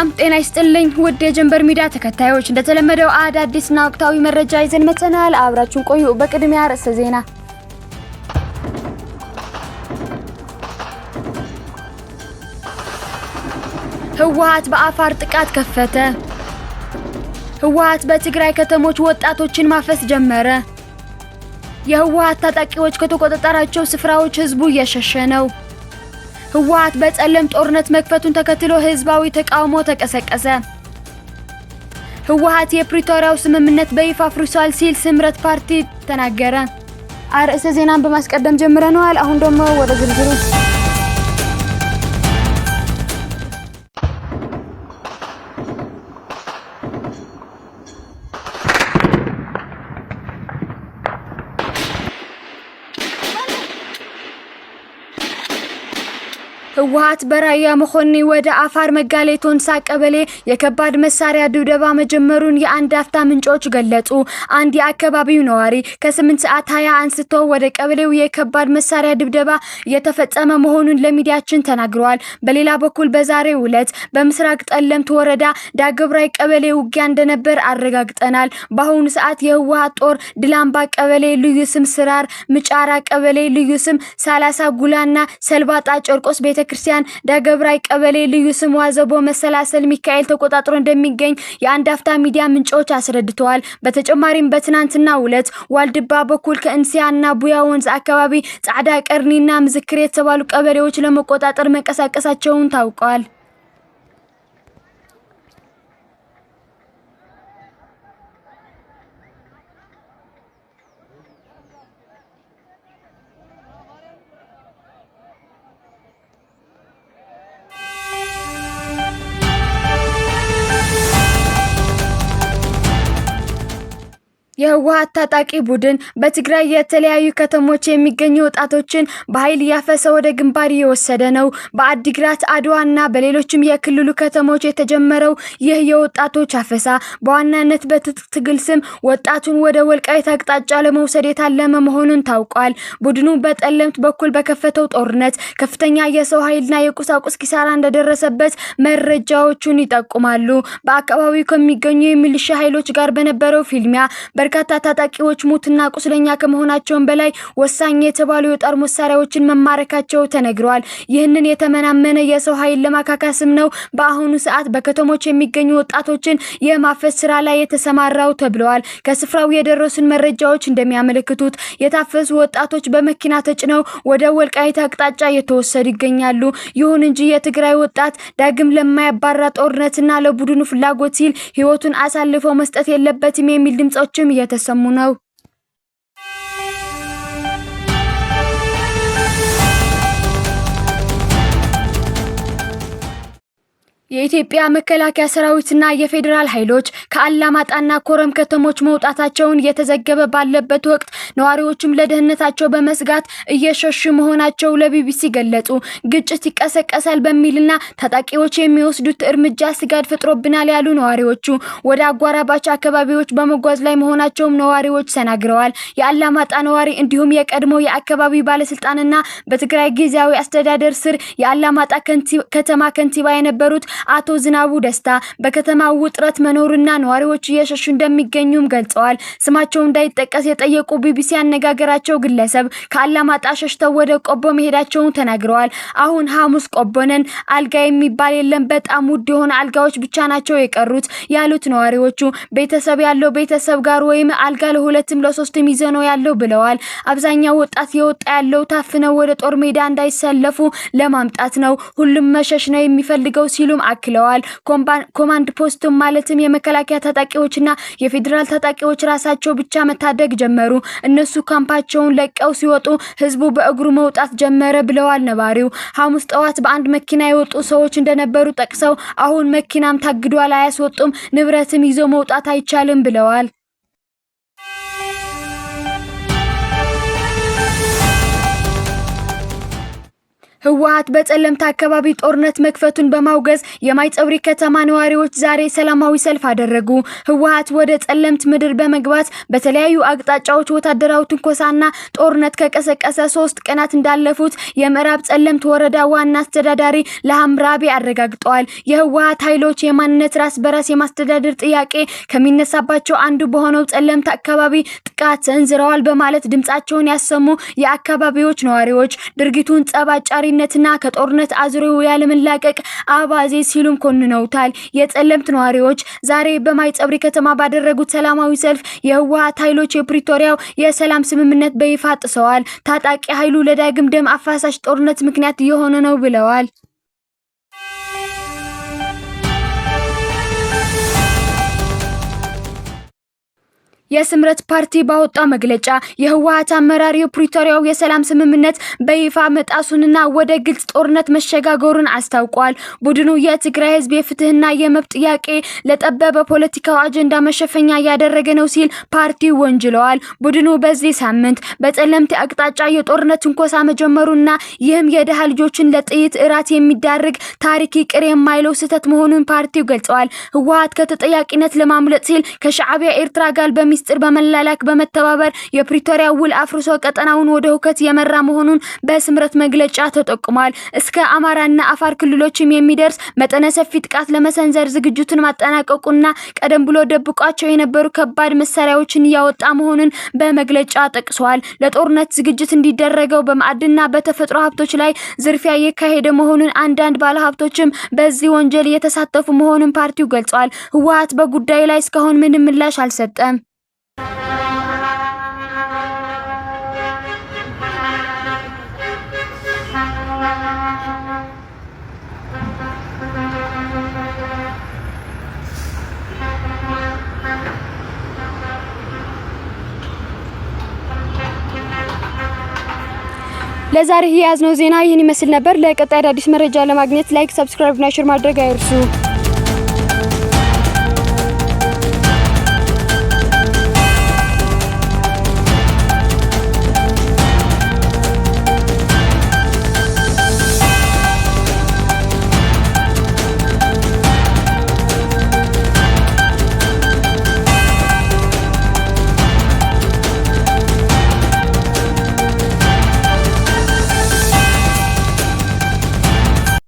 ሰላም ጤና ይስጥልኝ ውድ የጀንበር ሚዲያ ተከታዮች እንደተለመደው አዳዲስና ወቅታዊ መረጃ ይዘን መተናል። አብራችሁን ቆዩ። በቅድሚያ ርዕሰ ዜና። ህወሓት በአፋር ጥቃት ከፈተ። ህወሓት በትግራይ ከተሞች ወጣቶችን ማፈስ ጀመረ። የህወሓት ታጣቂዎች ከተቆጣጠራቸው ስፍራዎች ህዝቡ እየሸሸ ነው። ህወሓት በጸለም ጦርነት መክፈቱን ተከትሎ ህዝባዊ ተቃውሞ ተቀሰቀሰ። ህወሓት የፕሪቶሪያው ስምምነት በይፋ አፍርሷል ሲል ስምረት ፓርቲ ተናገረ። አርዕስተ ዜናን በማስቀደም ጀምረናል። አሁን ደግሞ ወደ ዝርዝሩ። ህወሓት በራያ መኮኒ ወደ አፋር መጋሌ ቶንሳ ቀበሌ የከባድ መሳሪያ ድብደባ መጀመሩን የአንድ አፍታ ምንጮች ገለጹ። አንድ የአካባቢው ነዋሪ ከ8 ሰዓት 20 አንስቶ ወደ ቀበሌው የከባድ መሳሪያ ድብደባ እየተፈጸመ መሆኑን ለሚዲያችን ተናግረዋል። በሌላ በኩል በዛሬው ዕለት በምስራቅ ጠለምት ወረዳ ዳግብራይ ቀበሌ ውጊያ እንደነበር አረጋግጠናል። በአሁኑ ሰዓት የህወሓት ጦር ድላምባ ቀበሌ ልዩ ስም ስራር፣ ምጫራ ቀበሌ ልዩ ስም ሳላሳ ጉላና ሰልባጣ ጨርቆስ ክርስቲያን ዳግብራይ ቀበሌ ልዩ ስም ዋዘቦ መሰላሰል ሚካኤል ተቆጣጥሮ እንደሚገኝ የአንድ አፍታ ሚዲያ ምንጮች አስረድተዋል። በተጨማሪም በትናንትናው ዕለት ዋልድባ በኩል ከእንሲያና ቡያ ወንዝ አካባቢ ጻዕዳ ቀርኒና ምዝክር የተባሉ ቀበሌዎች ለመቆጣጠር መንቀሳቀሳቸውን ታውቋል። የህወሓት ታጣቂ ቡድን በትግራይ የተለያዩ ከተሞች የሚገኙ ወጣቶችን በኃይል ያፈሰ ወደ ግንባር እየወሰደ ነው። በአዲግራት አድዋና በሌሎችም የክልሉ ከተሞች የተጀመረው ይህ የወጣቶች አፈሳ በዋናነት በትጥቅ ትግል ስም ወጣቱን ወደ ወልቃይት አቅጣጫ ለመውሰድ የታለመ መሆኑን ታውቋል። ቡድኑ በጠለምት በኩል በከፈተው ጦርነት ከፍተኛ የሰው ኃይልና የቁሳቁስ ኪሳራ እንደደረሰበት መረጃዎቹን ይጠቁማሉ። በአካባቢው ከሚገኙ የሚሊሻ ኃይሎች ጋር በነበረው ፊልሚያ በርካታ ታጣቂዎች ሙትና ቁስለኛ ከመሆናቸውም በላይ ወሳኝ የተባሉ የጦር መሳሪያዎችን መማረካቸው ተነግሯል። ይህንን የተመናመነ የሰው ኃይል ለማካካስም ነው በአሁኑ ሰዓት በከተሞች የሚገኙ ወጣቶችን የማፈስ ስራ ላይ የተሰማራው ተብለዋል። ከስፍራው የደረሱን መረጃዎች እንደሚያመለክቱት የታፈሱ ወጣቶች በመኪና ተጭነው ወደ ወልቃይት አቅጣጫ እየተወሰዱ ይገኛሉ። ይሁን እንጂ የትግራይ ወጣት ዳግም ለማያባራ ጦርነትና ለቡድኑ ፍላጎት ሲል ህይወቱን አሳልፎ መስጠት የለበትም የሚል ድምጾችም እየተሰሙ ነው። የኢትዮጵያ መከላከያ ሰራዊትና የፌደራል ኃይሎች ከአላማጣና ኮረም ከተሞች መውጣታቸውን እየተዘገበ ባለበት ወቅት ነዋሪዎችም ለደህንነታቸው በመስጋት እየሸሹ መሆናቸው ለቢቢሲ ገለጹ። ግጭት ይቀሰቀሳል በሚልና ታጣቂዎች የሚወስዱት እርምጃ ስጋት ፈጥሮብናል ያሉ ነዋሪዎቹ ወደ አጓራባች አካባቢዎች በመጓዝ ላይ መሆናቸውም ነዋሪዎች ተናግረዋል። የአላማጣ ነዋሪ እንዲሁም የቀድሞ የአካባቢ ባለስልጣንና በትግራይ ጊዜያዊ አስተዳደር ስር የአላማጣ ከተማ ከንቲባ የነበሩት አቶ ዝናቡ ደስታ በከተማው ውጥረት መኖርና ነዋሪዎች እየሸሹ እንደሚገኙም ገልጸዋል። ስማቸው እንዳይጠቀስ የጠየቁ ቢቢሲ ያነጋገራቸው ግለሰብ ከአላማጣ ሸሽተው ወደ ቆቦ መሄዳቸውን ተናግረዋል። አሁን ሐሙስ ቆቦነን አልጋ የሚባል የለም፣ በጣም ውድ የሆነ አልጋዎች ብቻ ናቸው የቀሩት ያሉት ነዋሪዎቹ ቤተሰብ ያለው ቤተሰብ ጋር ወይም አልጋ ለሁለትም ለሶስትም ይዘው ነው ያለው ብለዋል። አብዛኛው ወጣት የወጣ ያለው ታፍነው ወደ ጦር ሜዳ እንዳይሰለፉ ለማምጣት ነው፣ ሁሉም መሸሽ ነው የሚፈልገው ሲሉም አክለዋል። ኮማንድ ፖስት ማለትም የመከላከያ ታጣቂዎችና የፌደራል ታጣቂዎች ራሳቸው ብቻ መታደግ ጀመሩ። እነሱ ካምፓቸውን ለቀው ሲወጡ ህዝቡ በእግሩ መውጣት ጀመረ ብለዋል ነዋሪው። ሐሙስ ጠዋት በአንድ መኪና የወጡ ሰዎች እንደነበሩ ጠቅሰው አሁን መኪናም ታግዷል፣ አያስወጡም፣ ንብረትም ይዞ መውጣት አይቻልም ብለዋል። ህወሓት በጸለምት አካባቢ ጦርነት መክፈቱን በማውገዝ የማይጸብሪ ከተማ ነዋሪዎች ዛሬ ሰላማዊ ሰልፍ አደረጉ። ህወሓት ወደ ጸለምት ምድር በመግባት በተለያዩ አቅጣጫዎች ወታደራዊ ትንኮሳና ጦርነት ከቀሰቀሰ 3 ቀናት እንዳለፉት የምዕራብ ጸለምት ወረዳ ዋና አስተዳዳሪ ለሐምራቢ አረጋግጠዋል። የህወሓት ኃይሎች የማንነት ራስ በራስ የማስተዳደር ጥያቄ ከሚነሳባቸው አንዱ በሆነው ጸለምት አካባቢ ጥቃት ሰንዝረዋል በማለት ድምጻቸውን ያሰሙ የአካባቢዎች ነዋሪዎች ድርጊቱን ጸባጫሪ ነትና ከጦርነት አዝረው ያለመላቀቅ አባዜ ሲሉም ኮንነውታል። የጸለምት ነዋሪዎች ዛሬ በማይጸብሪ ከተማ ባደረጉት ሰላማዊ ሰልፍ የህወሓት ኃይሎች የፕሪቶሪያው የሰላም ስምምነት በይፋ ጥሰዋል፣ ታጣቂ ኃይሉ ለዳግም ደም አፋሳሽ ጦርነት ምክንያት እየሆነ ነው ብለዋል። የስምረት ፓርቲ ባወጣው መግለጫ የህወሓት አመራር የፕሪቶሪያው የሰላም ስምምነት በይፋ መጣሱንና ወደ ግልጽ ጦርነት መሸጋገሩን አስታውቋል። ቡድኑ የትግራይ ህዝብ የፍትህና የመብት ጥያቄ ለጠበበ ፖለቲካው አጀንዳ መሸፈኛ ያደረገ ነው ሲል ፓርቲው ወንጅለዋል። ቡድኑ በዚህ ሳምንት በጸለምት አቅጣጫ የጦርነት ትንኮሳ መጀመሩና ይህም የደሃ ልጆችን ለጥይት እራት የሚዳርግ ታሪክ ይቅር የማይለው ስህተት መሆኑን ፓርቲው ገልጸዋል። ህወሓት ከተጠያቂነት ለማምለጥ ሲል ከሻዕቢያ ኤርትራ ጋር በሚስጥር በመላላክ በመተባበር የፕሪቶሪያ ውል አፍርሶ ቀጠናውን ወደ ሁከት የመራ መሆኑን በስምረት መግለጫ ተጠቁሟል። እስከ አማራና አፋር ክልሎችም የሚደርስ መጠነ ሰፊ ጥቃት ለመሰንዘር ዝግጅቱን ማጠናቀቁና ቀደም ብሎ ደብቋቸው የነበሩ ከባድ መሳሪያዎችን ያወጣ መሆኑን በመግለጫ ጠቅሷል። ለጦርነት ዝግጅት እንዲደረገው በማዕድንና በተፈጥሮ ሀብቶች ላይ ዝርፊያ የካሄደ መሆኑን አንዳንድ ባለሀብቶችም በዚህ ወንጀል የተሳተፉ መሆኑን ፓርቲው ገልጿል። ህወሓት በጉዳዩ ላይ እስካሁን ምንም ምላሽ አልሰጠም። ለዛሬ የያዝነው ዜና ይህን ይመስል ነበር። ለቀጣይ አዲስ መረጃ ለማግኘት ላይክ፣ ሰብስክራይብ እና ሼር ማድረግ አይርሱ።